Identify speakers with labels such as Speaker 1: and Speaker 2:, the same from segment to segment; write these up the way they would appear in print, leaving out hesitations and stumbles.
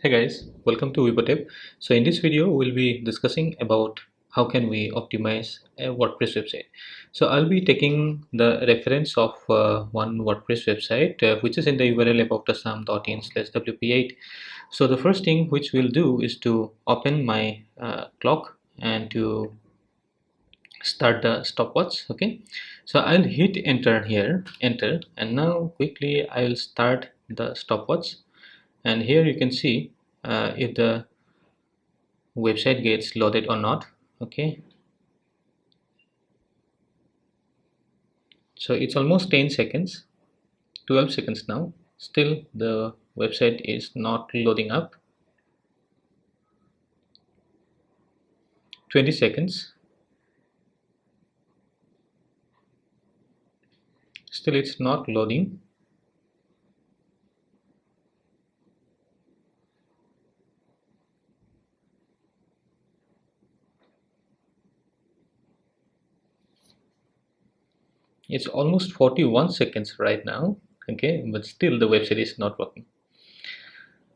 Speaker 1: Hey guys, welcome to Webotep. So in this video, we'll be discussing about how can we optimize a WordPress website. So I'll be taking the reference of one WordPress website, which is in the URL aboutasam.in/wp8. So the first thing which we'll do is to open my clock and to start the stopwatch. Okay, so I'll hit enter here, enter, and now quickly I will start the stopwatch. And here you can see if the website gets loaded or not. Okay, so it's almost 10 seconds, 12 seconds now, still the website is not loading up. 20 seconds, still it's not loading. It's almost 41 seconds right now. Okay, but still the website is not working.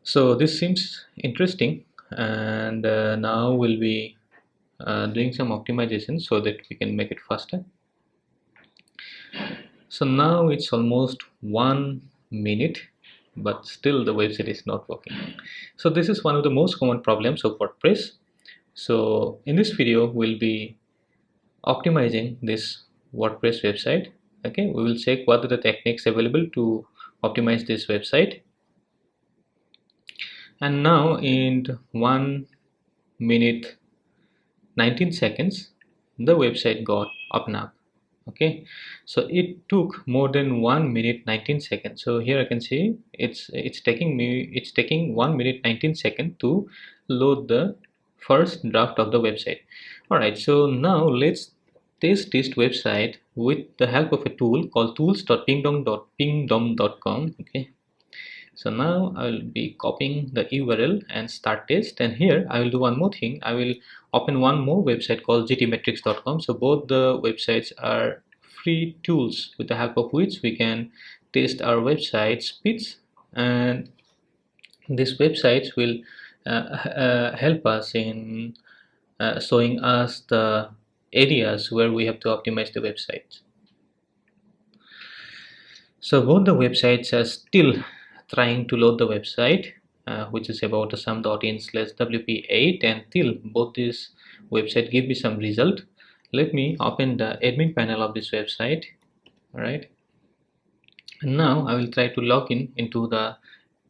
Speaker 1: So this seems interesting, and now we'll be doing some optimization so that we can make it faster. So now it's almost 1 minute, but still the website is not working. So this is one of the most common problems of WordPress. So in this video, we'll be optimizing this WordPress website. Okay, we will check what are the techniques available to optimize this website. And now in 1 minute 19 seconds, the website got open up. Okay, so it took more than 1 minute 19 seconds. So here I can see it's taking 1 minute 19 seconds to load the first draft of the website. All right, so now let's test this website with the help of a tool called tools.pingdom.com. Okay, so now I will be copying the URL and start test, and here I will do one more thing. I will open one more website called gtmetrics.com. So both the websites are free tools with the help of which we can test our website speeds, and these websites will help us in showing us the areas where we have to optimize the website. So both the websites are still trying to load the website, which is aboutasam.in/wp8, and till both these website give me some result. Let me open the admin panel of this website. All right, and now I will try to log in into the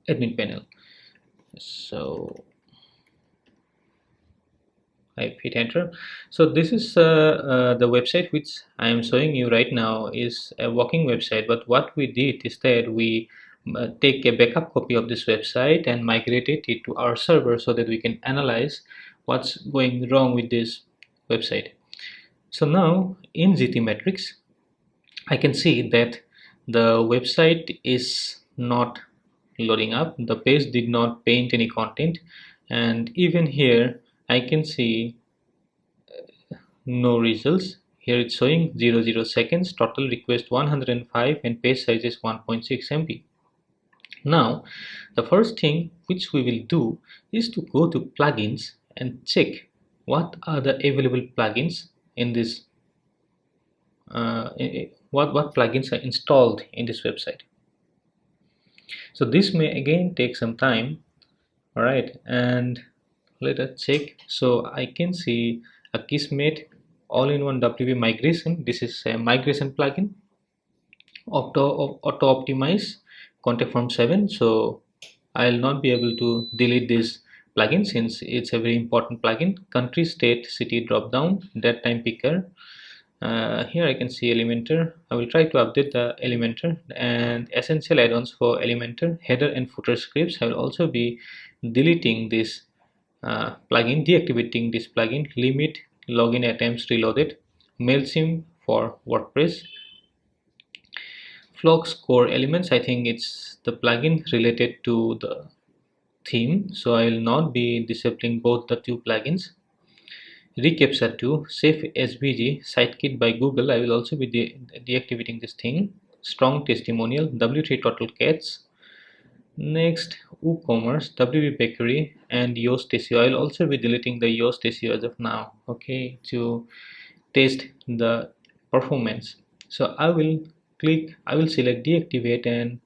Speaker 1: admin panel. So I hit enter. So this is the website which I am showing you right now is a working website, but what we did is that we take a backup copy of this website and migrated it to our server so that we can analyze what's going wrong with this website. So now in GTmetrix, I can see that the website is not loading up. The page did not paint any content, and even here I can see no results. Here it's showing 00 seconds, total request 105, and page size is 1.6 MB. Now the first thing which we will do is to go to plugins and check what are the available plugins in this what plugins are installed in this website. So this may again take some time. All right, and let us check. So I can see a Kismet all-in-one WP migration. This is a migration plugin. Auto optimize contact form 7. So I'll not be able to delete this plugin since it's a very important plugin. Country, state, city drop down, dead time picker. Here I can see Elementor. I will try to update the Elementor, and essential add-ons for Elementor, header and footer scripts. I will also be deleting this plugin, deactivating this plugin. Limit login attempts reloaded. MailChimp for WordPress. Flux core elements, I think it's the plugin related to the theme, so I will not be disabling both the two plugins. Recaptcha 2, Safe SVG, Sitekit by Google, I will also be deactivating this thing. Strong testimonial, W3 total cats, Next, WooCommerce, WP Bakery, and Yoast SEO. I'll also be deleting the Yoast SEO as of now, okay, to test the performance. So I will select deactivate and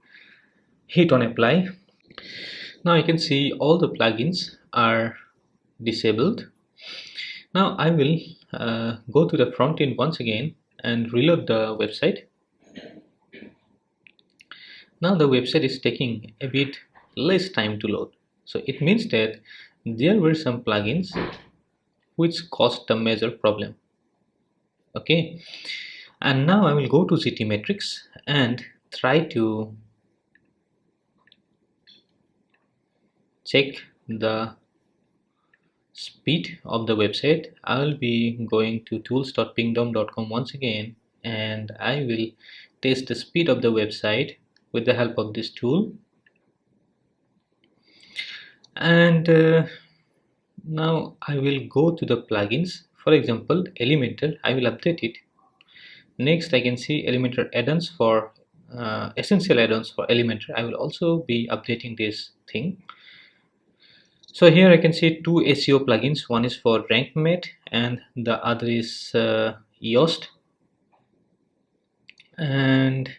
Speaker 1: hit on apply. Now I can see all the plugins are disabled. Now I will go to the front end once again and reload the website. Now the website is taking a bit less time to load. So it means that there were some plugins which caused the major problem. Okay, and now I will go to GTmetrix and try to check the speed of the website. I will be going to tools.pingdom.com once again, and I will test the speed of the website with the help of this tool. And now I will go to the plugins. For example, Elementor, I will update it. Next, I can see Elementor add-ons for essential add-ons for Elementor. I will also be updating this thing. So here I can see two SEO plugins. One is for RankMate and the other is Yoast. And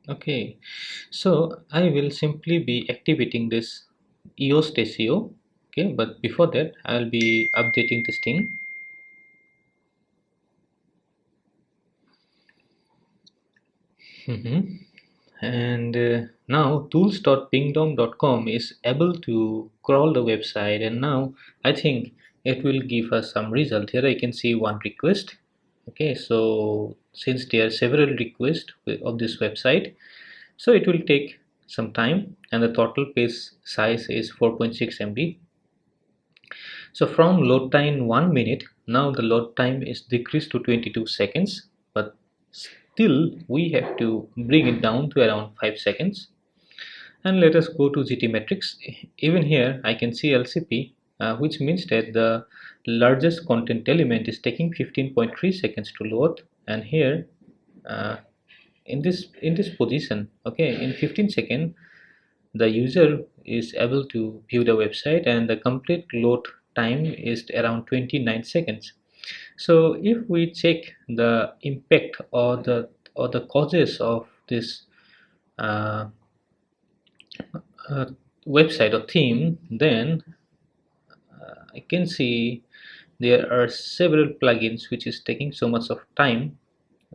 Speaker 1: okay, so I will simply be activating this Yoast SEO. Okay, but before that, I'll be updating this thing. And now tools.pingdom.com is able to crawl the website, and now I think it will give us some result. Here I can see one request. Okay, so since there are several requests of this website, so it will take some time, and the total page size is 4.6 MB. So from load time 1 minute, now the load time is decreased to 22 seconds, but still we have to bring it down to around 5 seconds. And let us go to GTmetrix. Even here I can see LCP, which means that the largest content element is taking 15.3 seconds to load, and here uh, in this position, okay, in 15 seconds the user is able to view the website, and the complete load time is around 29 seconds. So if we check the impact or the causes of this uh, uh, website or theme, then I can see there are several plugins which is taking so much of time.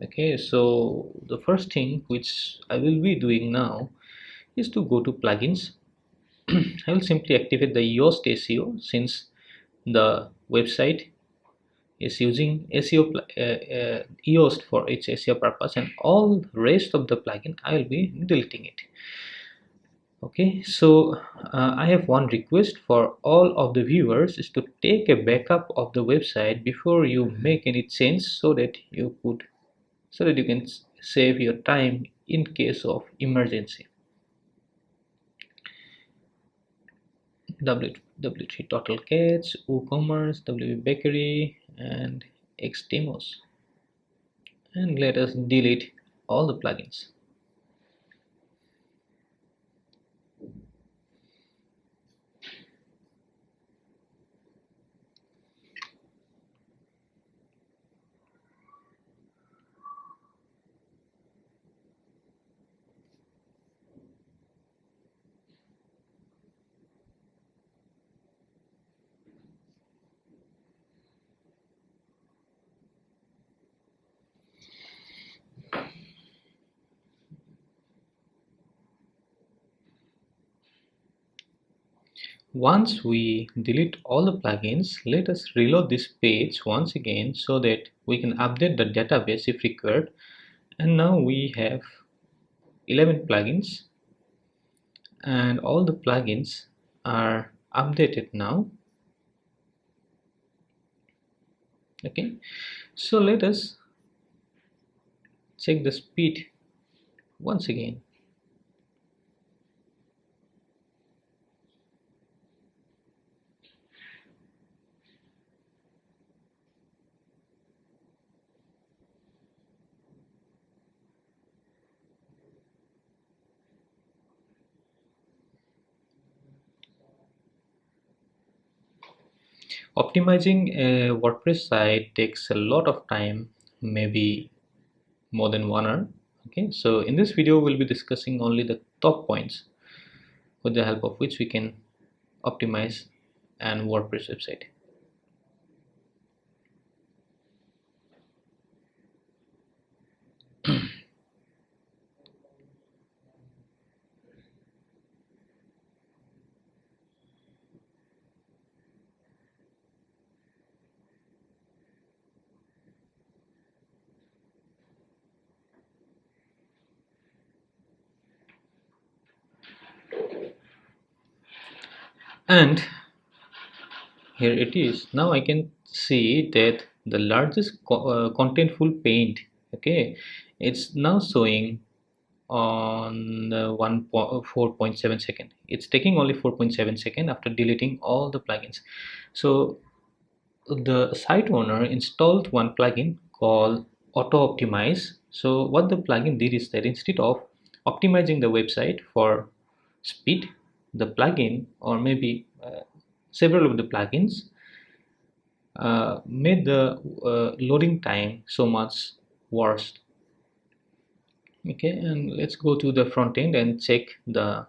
Speaker 1: Okay, so the first thing which I will be doing now is to go to plugins. I will simply activate the Yoast SEO, since the website is using Yoast for its SEO purpose, and all rest of the plugin I will be deleting it. Okay, so I have one request for all of the viewers is to take a backup of the website before you make any change, so that you can save your time in case of emergency. W3 Total Catch, WooCommerce, WP Bakery, and Xdemos. And let us delete all the plugins. Once we delete all the plugins, let us reload this page once again so that we can update the database if required. And now we have 11 plugins, and all the plugins are updated now. Okay, so let us check the speed once again. Optimizing a WordPress site takes a lot of time, maybe more than 1 hour. Okay, so in this video we'll be discussing only the top points with the help of which we can optimize an WordPress website. And here it is. Now I can see that the largest contentful paint, okay, it's now showing on 4.7 second. It's taking only 4.7 second after deleting all the plugins. So the site owner installed one plugin called auto optimize. So what the plugin did is that instead of optimizing the website for speed, the plugin, or maybe several of the plugins, made the loading time so much worse. Okay, and let's go to the front end and check the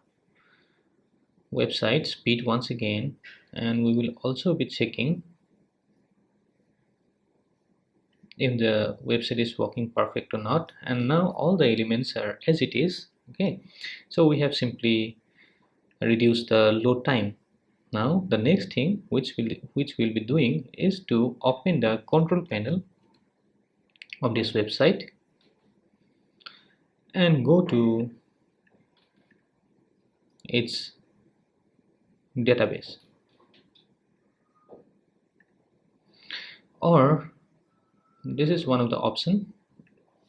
Speaker 1: website speed once again, and we will also be checking if the website is working perfect or not. And now all the elements are as it is. Okay, so we have simply reduced the load time. Now the next thing which we'll be doing is to open the control panel of this website and go to its database, or this is one of the option,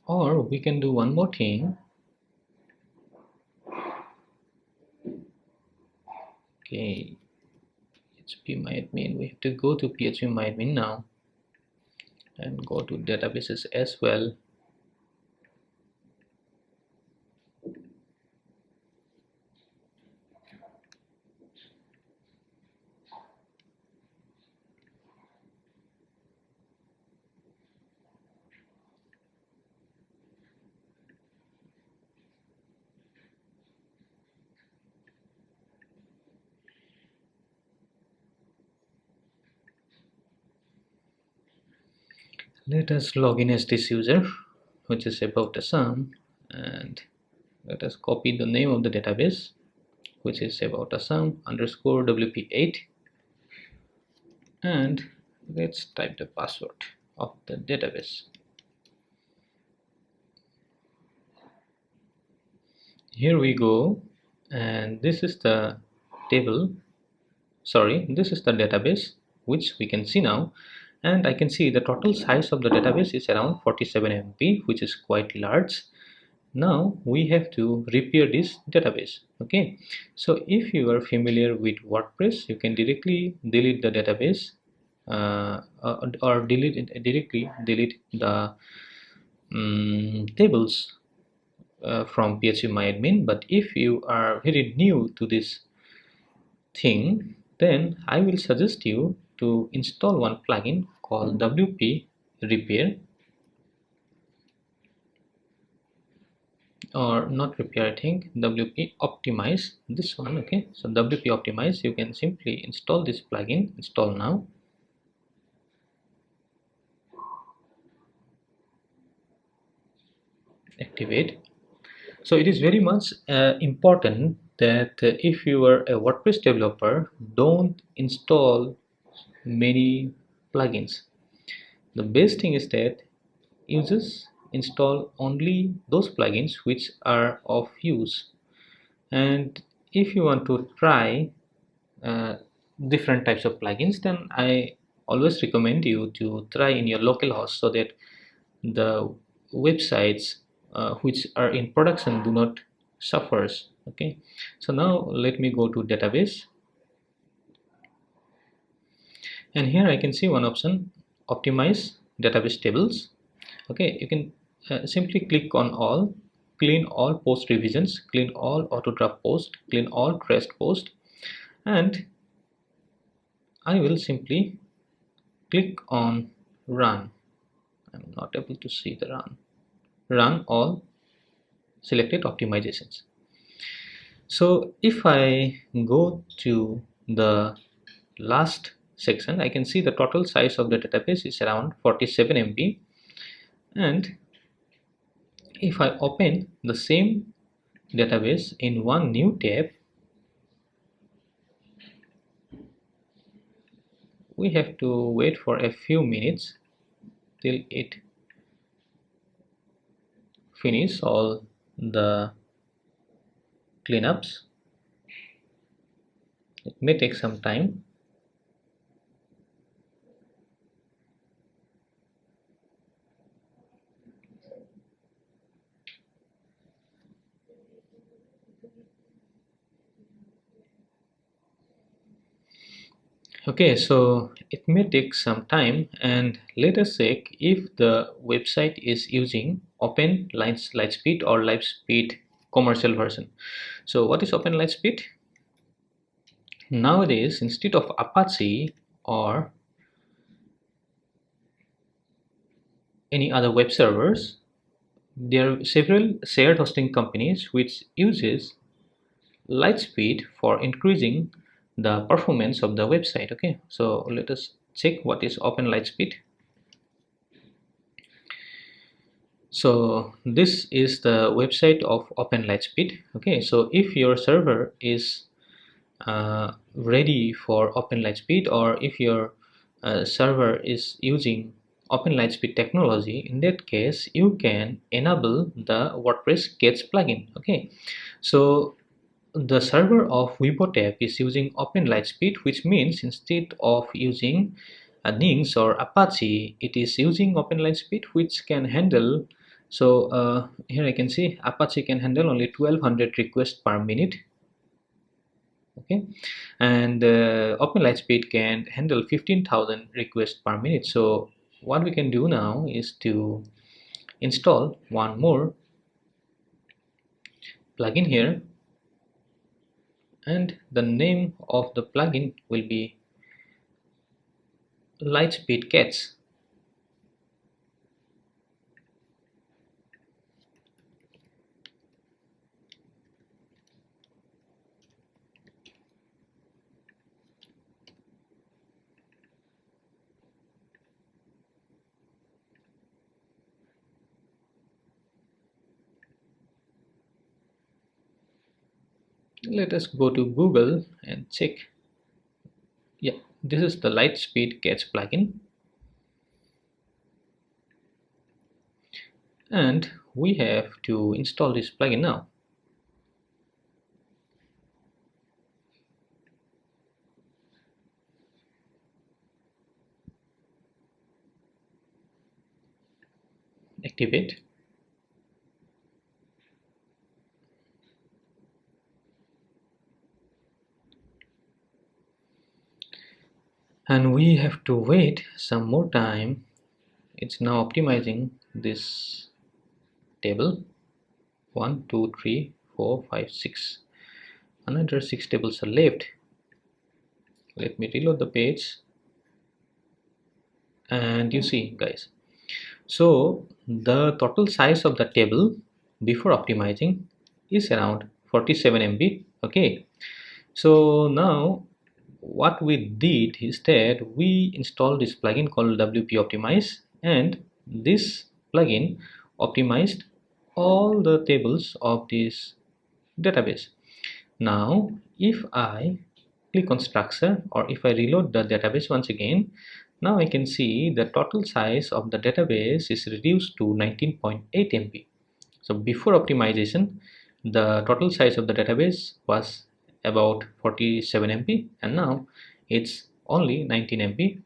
Speaker 1: or we can do one more thing. Okay, phpMyAdmin, we have to go to phpMyAdmin now and go to databases as well. Let us log in as this user, which is about Assam, and let us copy the name of the database, which is about Assam underscore WP8, and let's type the password of the database. Here we go, and this is the table, sorry, this is the database which we can see now. And I can see the total size of the database is around 47 MB, which is quite large. Now we have to repair this database. Okay, so if you are familiar with WordPress, you can directly delete the database, or directly delete the tables from phpMyAdmin. But if you are very new to this thing, then I will suggest you to install one plugin called WP Repair, or not repair, I think WP Optimize, this one. Okay, so WP Optimize, you can simply install this plugin. Install now. Activate. So it is very much important that if you are a WordPress developer, don't install many plugins. The best thing is that you just install only those plugins which are of use. And if you want to try different types of plugins, then I always recommend you to try in your local host, so that the websites which are in production do not suffers. Okay, so now let me go to database, and here I can see one option, optimize database tables. Okay, you can simply click on all, clean all post revisions, clean all auto draft post, clean all traced post, and I will simply click on run. I'm not able to see the run all selected optimizations. So if I go to the last section, I can see the total size of the database is around 47 MB, and if I open the same database in one new tab, we have to wait for a few minutes till it finish all the cleanups. It may take some time. Okay, so it may take some time, and let us check if the website is using Open Lightspeed or Lightspeed commercial version. So what is Open Lightspeed? Nowadays, instead of Apache or any other web servers, there are several shared hosting companies which uses Lightspeed for increasing the performance of the website. Okay, so let us check what is Open Lightspeed. So this is the website of Open Lightspeed. Okay, so if your server is ready for Open Lightspeed, or if your server is using Open Lightspeed technology, in that case you can enable the WordPress Gets plugin. Okay, so the server of WebTap is using Open Lightspeed, which means instead of using Nix or Apache, it is using Open Lightspeed, which can handle. So here I can see Apache can handle only 1200 requests per minute. Okay, and Open Lightspeed can handle 15,000 requests per minute. So what we can do now is to install one more plugin here, and the name of the plugin will be Lightspeed Cats. Let us go to Google and check. Yeah, this is the Lightspeed Cats plugin, and we have to install this plugin now. Activate. And we have to wait some more time. It's now optimizing this table. 1 2 3 4 5 6. Another 6 tables are left. Let me reload the page, and you see guys, so the total size of the table before optimizing is around 47 MB. Okay, so now what we did is that we installed this plugin called WP Optimize, and this plugin optimized all the tables of this database. Now if I click on structure, or if I reload the database once again, now I can see the total size of the database is reduced to 19.8 MB. So before optimization, the total size of the database was about 47 MB, and now it's only 19 MB.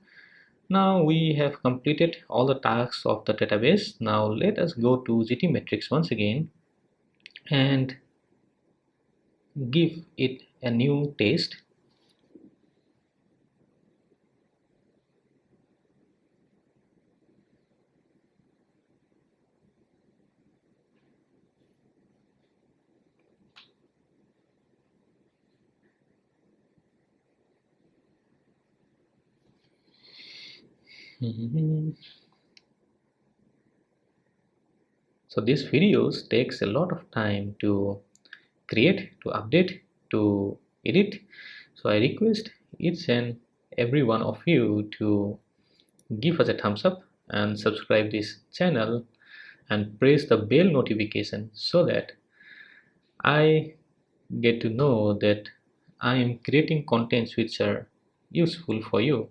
Speaker 1: Now we have completed all the tasks of the database. Now let us go to GTmetrix once again and give it a new taste. Mhm. So these videos takes a lot of time to create, to update, to edit. So I request each and every one of you to give us a thumbs up and subscribe this channel and press the bell notification so that I get to know that I am creating contents which are useful for you,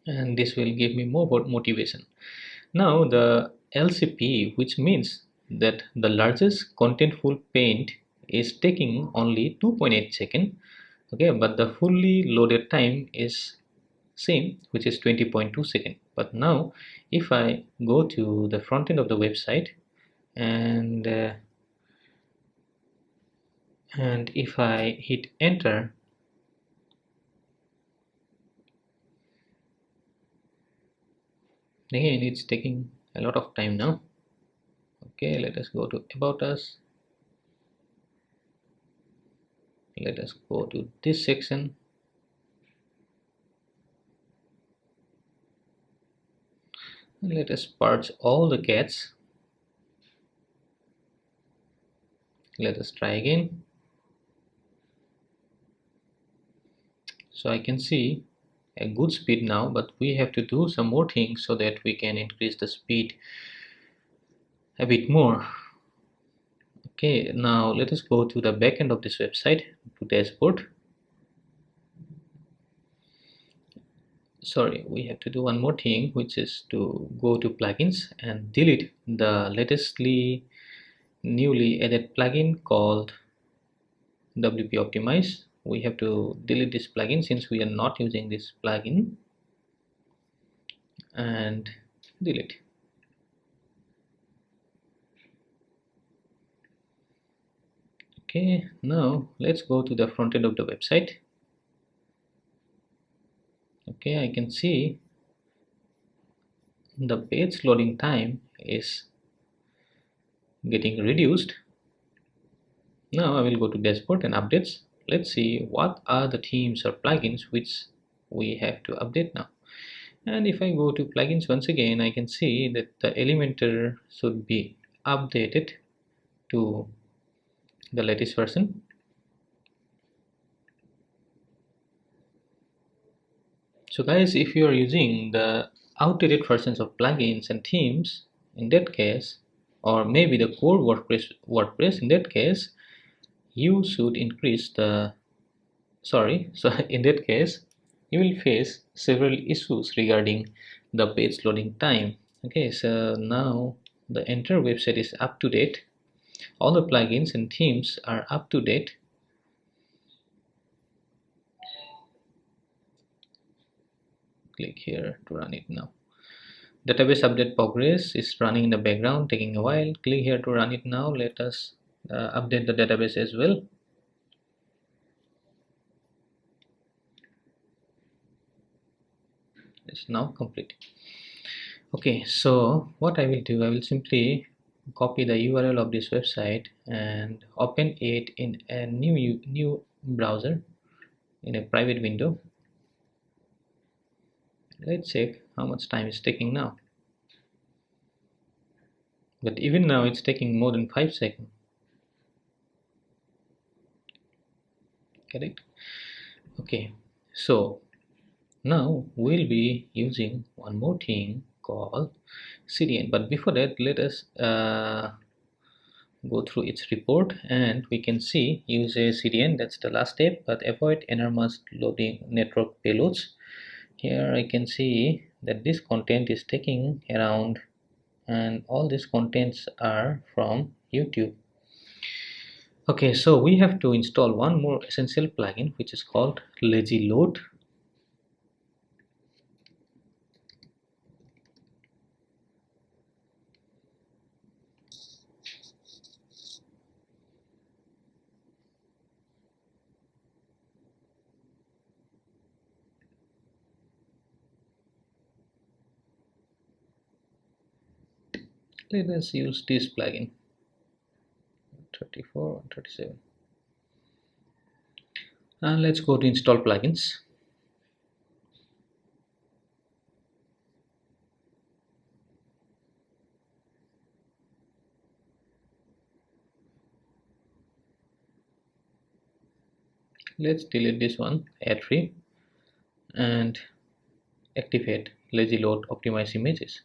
Speaker 1: and this will give me more motivation. Now the LCP, which means that the largest contentful paint is taking only 2.8 seconds, okay, but the fully loaded time is same, which is 20.2 seconds. But now if I go to the front end of the website and if I hit enter, again it's taking a lot of time now. Okay, let us go to about us. Let us go to this section. Let us purge all the cats. Let us try again. So I can see a good speed now, but we have to do some more things so that we can increase the speed a bit more. Okay, now let us go to the back end of this website, to dashboard. Sorry, we have to do one more thing, which is to go to plugins and delete the newly added plugin called WP Optimize. We have to delete this plugin since we are not using this plugin, and delete. Okay, now let's go to the front end of the website. Okay, I can see the page loading time is getting reduced. Now I will go to dashboard and updates. Let's see what are the themes or plugins which we have to update now. And if I go to plugins once again, I can see that the Elementor should be updated to the latest version. So guys, if you are using the outdated versions of plugins and themes, in that case, or maybe the core WordPress, in that case, you should increase the, sorry, so in that case, you will face several issues regarding the page loading time. Okay, so now the entire website is up to date. All the plugins and themes are up to date. Click here to run it now. Database update progress is running in the background, taking a while. Click here to run it now. Let us update the database as well. It's now complete. Okay, so what I will do, I will simply copy the URL of this website and open it in a new browser in a private window. Let's check how much time is taking now. But even now it's taking more than 5 seconds. Correct? Okay, so now we'll be using one more thing called CDN. But before that, let us go through its report, and we can see use a CDN, that's the last step, but avoid enormous loading network payloads. Here I can see that this content is taking around, and all these contents are from YouTube. Okay, so we have to install one more essential plugin which is called Lazy Load. Let us use this plugin 34 and 37, and let's go to install plugins. let's delete this one, add free, and activate lazy load optimize images.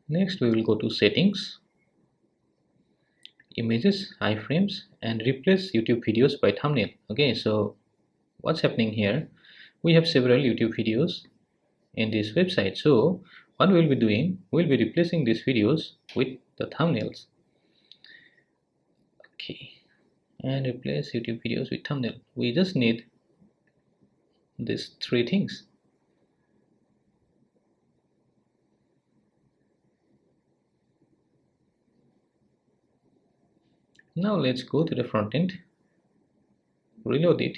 Speaker 1: Next we will go to settings, images, iframes, and replace YouTube videos by thumbnail. Okay, so what's happening here, we have several YouTube videos in this website. So what we'll be doing, we'll be replacing these videos with the thumbnails. Okay, and replace YouTube videos with thumbnail. We just need these three things. Now let's go to the front end, reload it,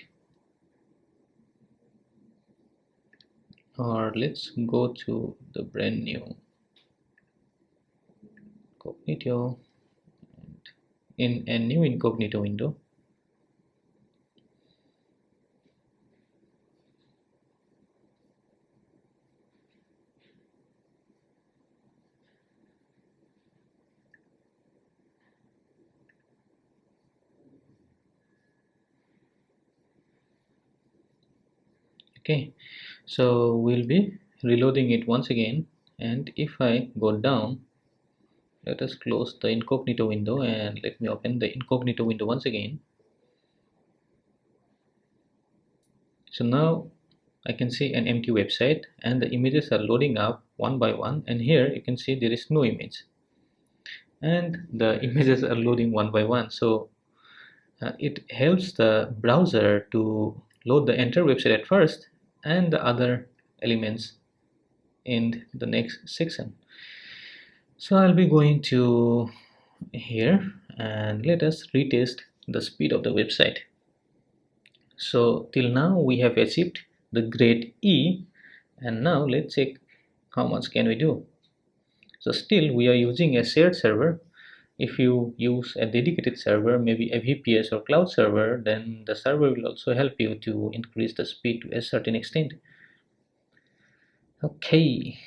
Speaker 1: or let's go to the brand new incognito, and in a new incognito window, okay, so we'll be reloading it once again. And if I go down, let us close the incognito window and let me open the incognito window once again. So now I can see an empty website and the images are loading up one by one, and here you can see there is no image and the images are loading one by one. So it helps the browser to load the entire website at first and the other elements in the next section. So I'll be going to here and let us retest the speed of the website. So till now we have achieved the grade E, and now let's check how much can we do. So still we are using a shared server. If you use a dedicated server, maybe a VPS or cloud server, then the server will also help you to increase the speed to a certain extent. Okay.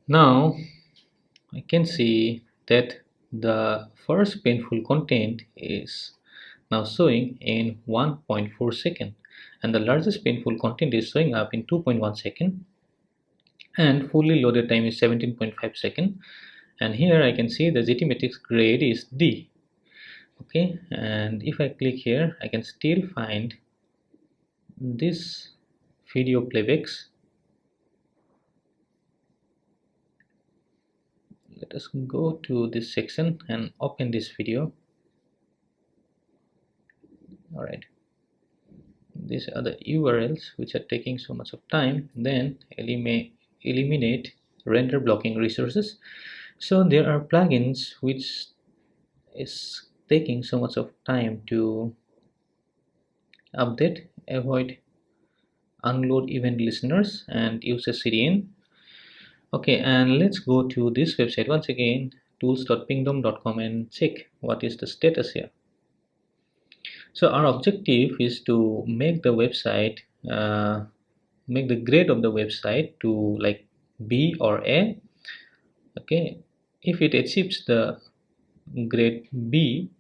Speaker 1: Now I can see that the first painful content is now showing in 1.4 second, and the largest painful content is showing up in 2.1 second, and fully loaded time is 17.5 second. And here I can see the GTmetrix grade is D. Okay, and if I click here, I can still find this video playbacks. Let us go to this section and open this video. All right, these are the URLs which are taking so much of time. Then eliminate render blocking resources. So there are plugins which is taking so much of time to update, avoid unload event listeners, and use a CDN. Okay, and let's go to this website once again, tools.pingdom.com, and check what is the status here. So our objective is to make the website, make the grade of the website to like B or A. Okay, if it achieves the grade B,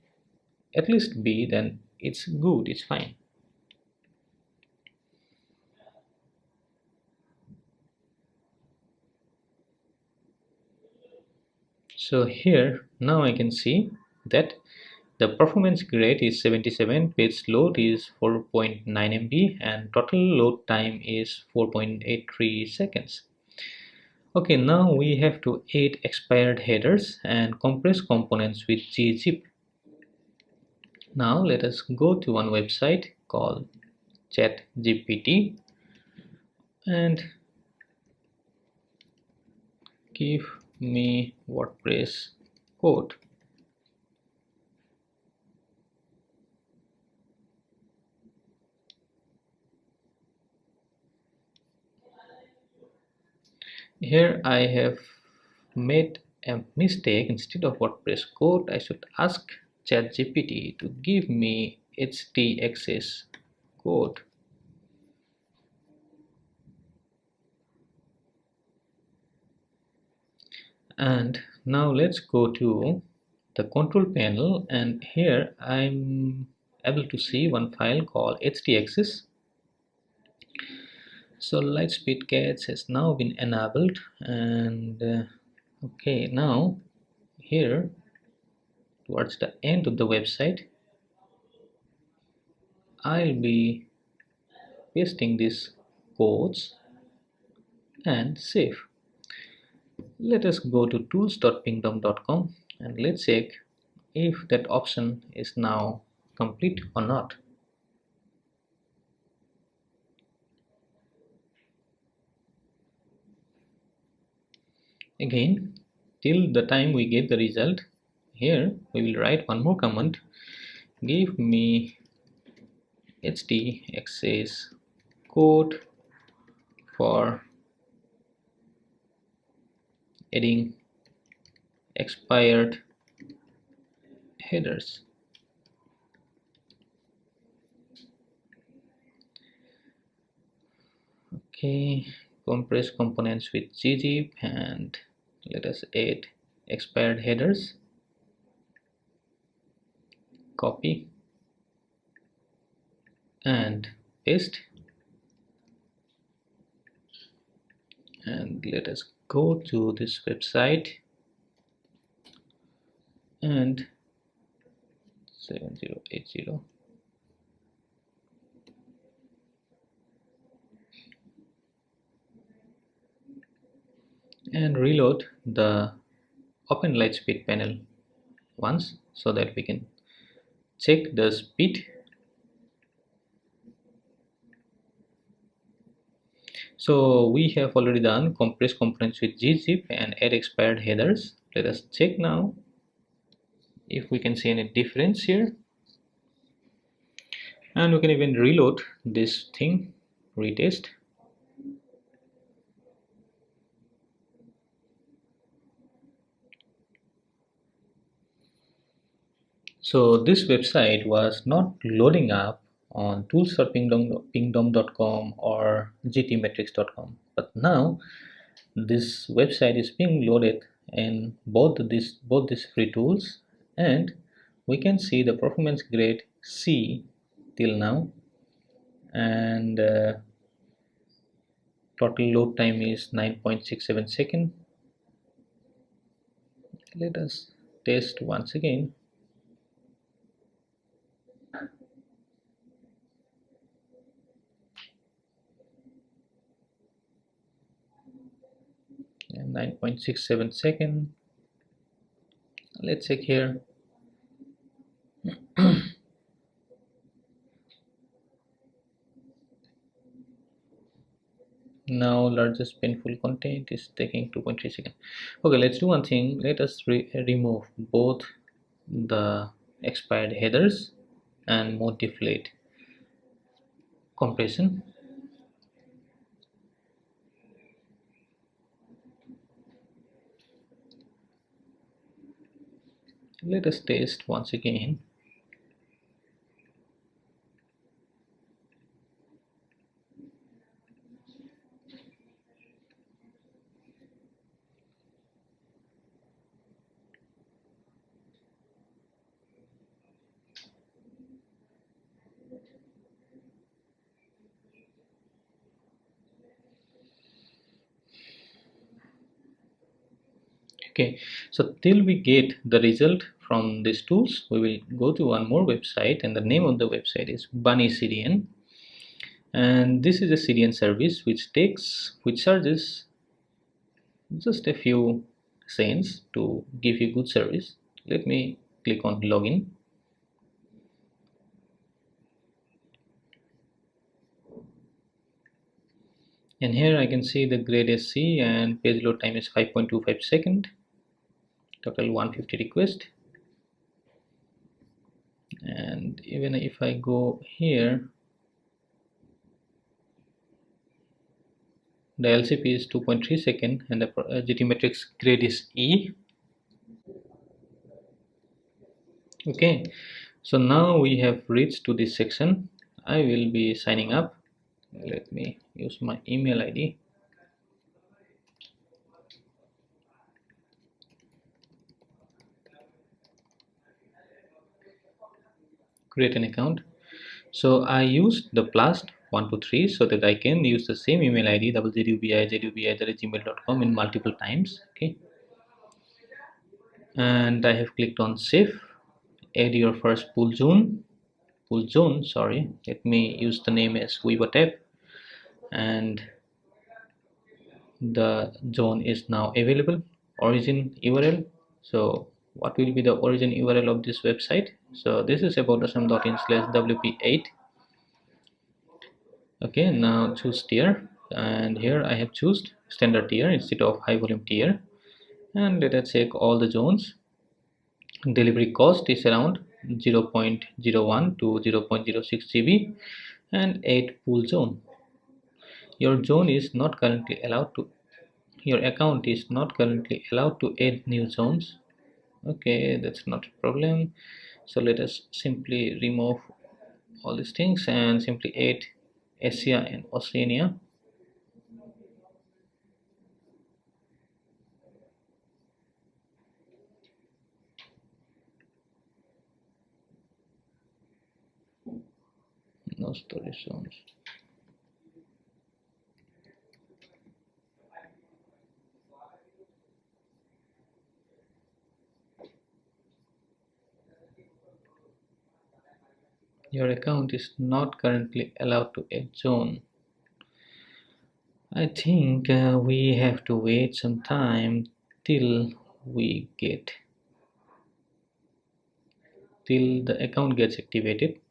Speaker 1: at least B, then it's good, it's fine. So here now I can see that the performance grade is 77, page load is 4.9 MB, and total load time is 4.83 seconds. Okay, now we have to add expired headers and compress components with gzip. Now let us go to one website called ChatGPT, and give me WordPress code. Here I have made a mistake. Instead of WordPress code, I should ask ChatGPT to give me htaccess code. And now let's go to the control panel, and here I'm able to see one file called htaccess. So Lightspeed Cats has now been enabled, and okay, now here towards the end of the website I'll be pasting these codes and save. Let us go to tools.pingdom.com and let's check if that option is now complete or not. Again, till the time we get the result, here we will write one more command: give me htaccess code for adding expired headers. Okay, compress components with gzip, and let us add expired headers. Copy and paste, and let us go to this website and 7080 and reload the open Lightspeed panel once so that we can check the speed. So we have already done compress components with gzip and add expired headers. Let us check now if we can see any difference here, and we can even reload this thing, retest. So this website was not loading up on tools.pingdom.com or gtmetrics.com, but now this website is being loaded in both these free tools, and we can see the performance grade C till now, and total load time is 9.67 seconds. Let us test once again. And 9.67 seconds. Let's check here. Now largest painful content is taking 2.3 seconds. Okay, let's do one thing. Let us remove both the expired headers and modify compression. Let us test once again. Okay, so till we get the result from these tools, we will go to one more website, and the name of the website is Bunny CDN, and this is a CDN service which charges just a few cents to give you good service. Let me click on login. And here I can see the grade is C and page load time is 5.25 second, total 150 request. And even if I go here, the LCP is 2.3 second and the GTmetrix grade is E. Okay, so now we have reached to this section. I will be signing up. Let me use my email ID. Create an account. So I used the +123 so that I can use the same email ID wzubi@gmail.com in multiple times. Okay, and I have clicked on save. Add your first pool zone. Sorry, let me use the name as WeWaTap, and the zone is now available. Origin URL. So what will be the origin URL of this website? So this is aboutasm.in/wp8. Okay, now choose tier, and here I have chosen standard tier instead of high volume tier, and let us check all the zones. Delivery cost is around 0.01 to 0.06 GB and 8 pool zone. Your zone is not currently allowed to Your account is not currently allowed to add new zones. Okay, that's not a problem. So let us simply remove all these things and simply add Asia and Oceania. No storage zones. Your account is not currently allowed to add zone. I think we have to wait some time till we get till the account gets activated.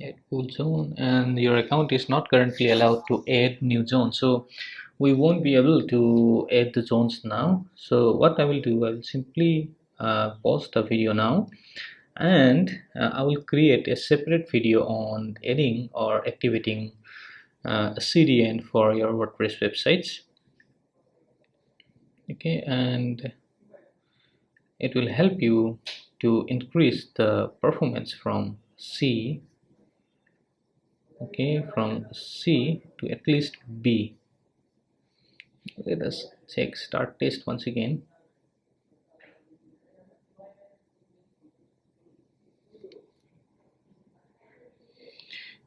Speaker 1: Add pool zone, and your account is not currently allowed to add new zones, so we won't be able to add the zones now. So what I will do, I will simply pause the video now, and I will create a separate video on adding or activating a CDN for your WordPress websites. Okay, and it will help you to increase the performance from C, okay, from C to at least B. Let us check start test once again.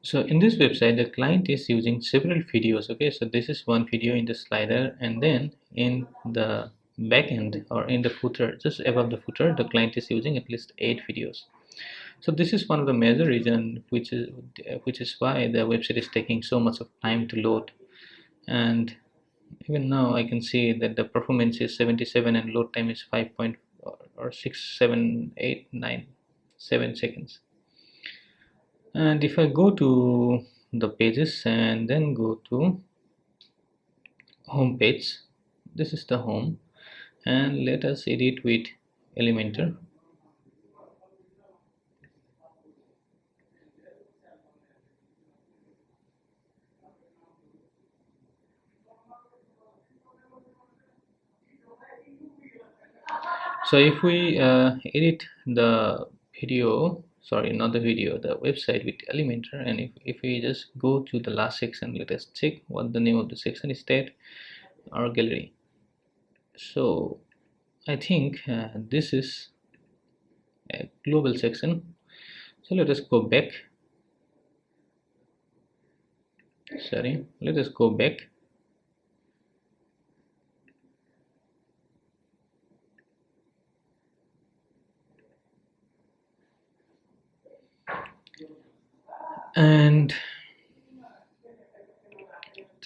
Speaker 1: So in this website the client is using several videos. Okay, so this is one video in the slider, and then in the backend or in the footer, just above the footer, the client is using at least 8 videos. So this is one of the major reason which is why the website is taking so much of time to load. And even now I can see that the performance is 77 and load time is 5 point or 6 7 8 9 7 seconds. And if I go to the pages and then go to home page, this is the home, and let us edit with Elementor. So if we edit the video, sorry, not the video, the website with Elementor, and if we just go to the last section, let us check what the name of the section is, that our gallery. So I think this is a global section. So let us go back. Sorry, let us go back. And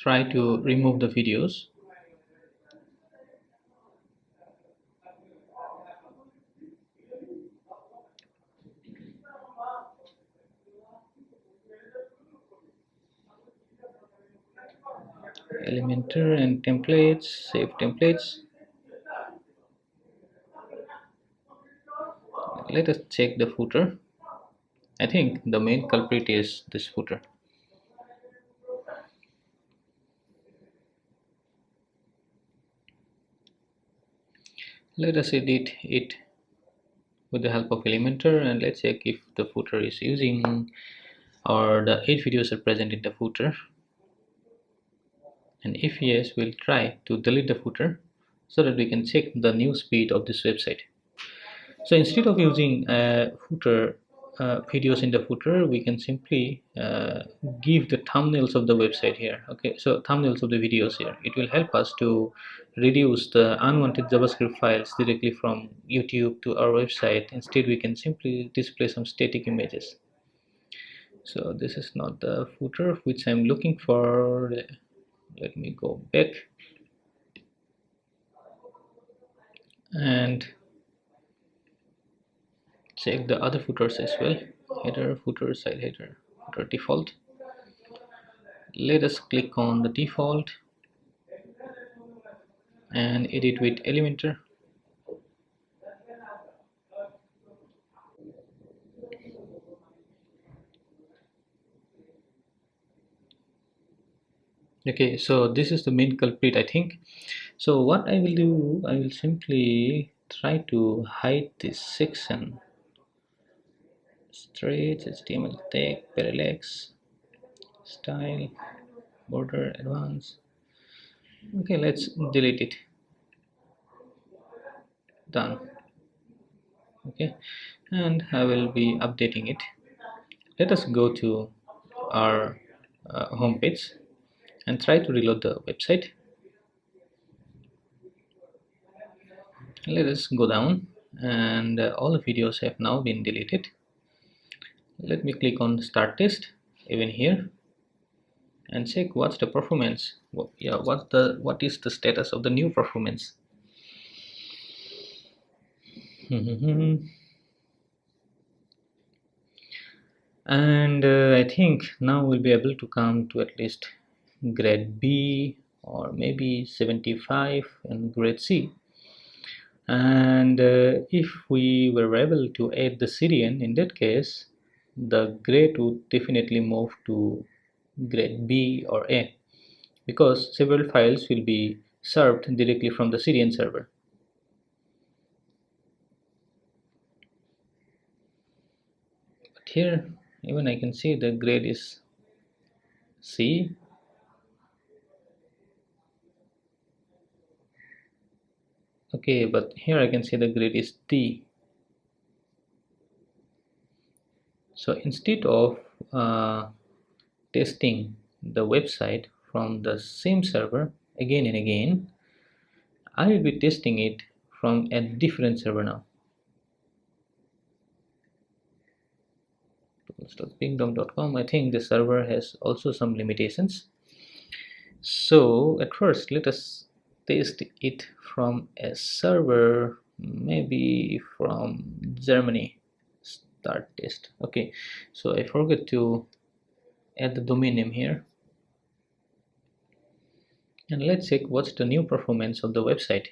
Speaker 1: try to remove the videos. Elementor and templates, save templates. Let us check the footer. I think the main culprit is this footer. Let us edit it with the help of Elementor, and let's check if the footer is using or the 8 videos are present in the footer. And if yes, we'll try to delete the footer so that we can check the new speed of this website. So instead of using footer videos in the footer, we can simply give the thumbnails of the website here. Okay, so thumbnails of the videos here. It will help us to reduce the unwanted JavaScript files directly from YouTube to our website. Instead, we can simply display some static images. So this is not the footer which I'm looking for. Let me go back and check the other footers as well. Header, footer, side header, footer default. Let us click on the default and edit with Elementor. Okay, so this is the main culprit, I think. So what I will do, I will simply try to hide this section. Stretch, HTML tag, parallax, style, border, advanced. Okay, let's delete it. Done. Okay, and I will be updating it. Let us go to our home page and try to reload the website. Let us go down, and all the videos have now been deleted. Let me click on start test even here and check what's the performance. What is the status of the new performance. And I think now we'll be able to come to at least grade B or maybe 75 and grade C. And if we were able to add the CDN, in that case the grade would definitely move to grade B or A, because several files will be served directly from the CDN server. But here even I can see the grade is C. Okay, but here I can see the grade is D. So instead of testing the website from the same server again and again, I will be testing it from a different server now. Tools.pingdom.com. I think the server has also some limitations. So at first let us test it from a server, maybe from Germany. Start test. Okay, so I forgot to add the domain name here, and let's check what's the new performance of the website.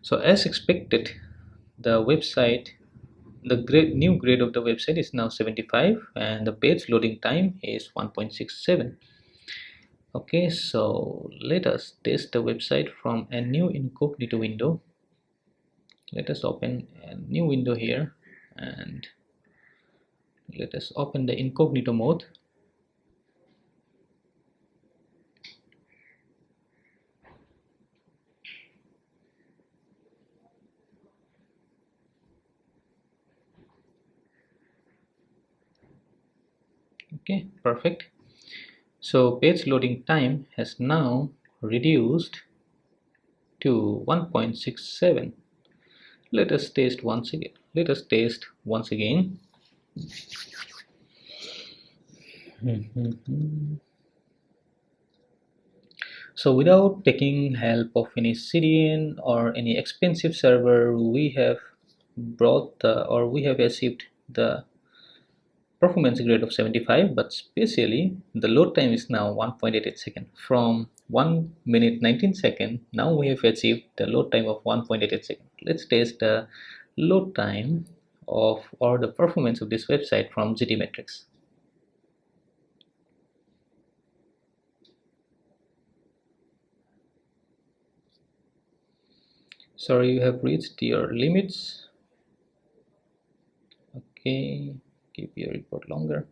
Speaker 1: So as expected, the website, the new grade of the website is now 75 and the page loading time is 1.67. Okay, so let us test the website from a new incognito window. Let us open a new window here and let us open the incognito mode. Okay, perfect. So page loading time has now reduced to 1.67. Let us test once again. So without taking help of any CDN or any expensive server, we have we have achieved the performance grade of 75, but especially the load time is now 1.88 second. From 1 minute 19 second, now we have achieved the load time of 1.88 second. Let's test the load time of or the performance of this website from GTmetrix. Sorry, you have reached your limits. Okay, keep your report longer.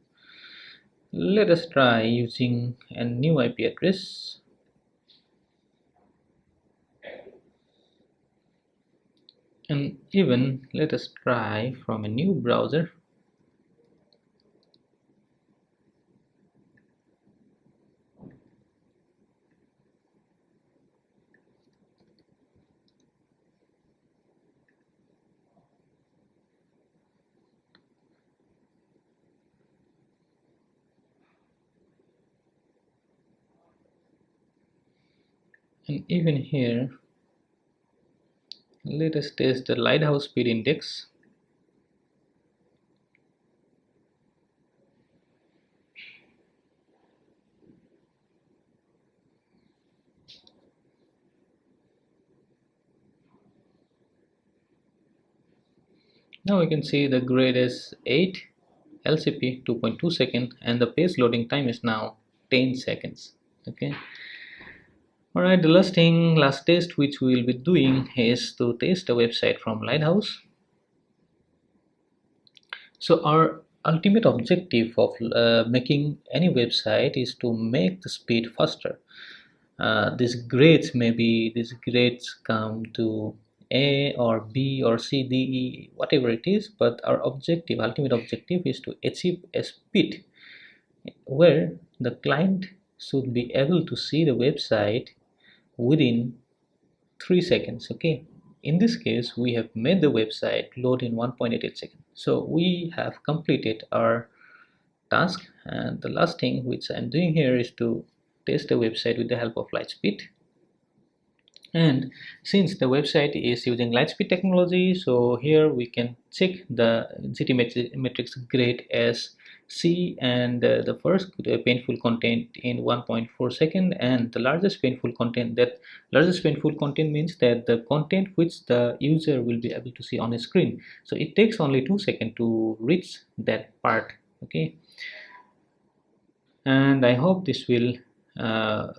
Speaker 1: Let us try using a new IP address. And even let us try from a new browser. And even here, let us test the lighthouse speed index. Now we can see the grade is 8, LCP 2.2 second, and the page loading time is now 10 seconds. Okay. Alright, the last test which we will be doing is to test a website from Lighthouse. So our ultimate objective of making any website is to make the speed faster. These grades come to A or B or C, D, E, whatever it is, but our ultimate objective is to achieve a speed where the client should be able to see the website within 3 seconds. Okay, in this case we have made the website load in 1.88 seconds. So we have completed our task, and the last thing which I'm doing here is to test the website with the help of Lightspeed. And since the website is using Lightspeed technology, so here we can check the GTmetrix grade as C, and the first painful content in 1.4 second, and the largest painful content. That largest painful content means that the content which the user will be able to see on a screen. So it takes only 2 seconds to reach that part. Okay, and I hope this will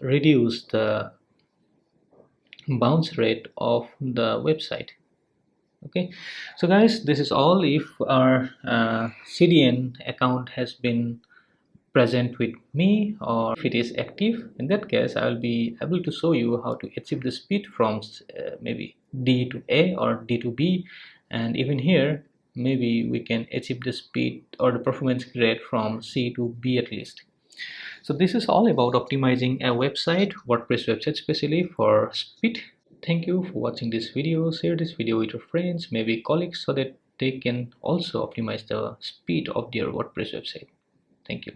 Speaker 1: reduce the bounce rate of the website. Okay, so guys, this is all. If our CDN account has been present with me, or if it is active, in that case I will be able to show you how to achieve the speed from maybe D to A or D to B, and even here maybe we can achieve the speed or the performance grade from C to B at least. So this is all about optimizing a website, WordPress website, especially for speed. Thank you for watching this video. Share this video with your friends, maybe colleagues, so that they can also optimize the speed of their WordPress website. Thank you.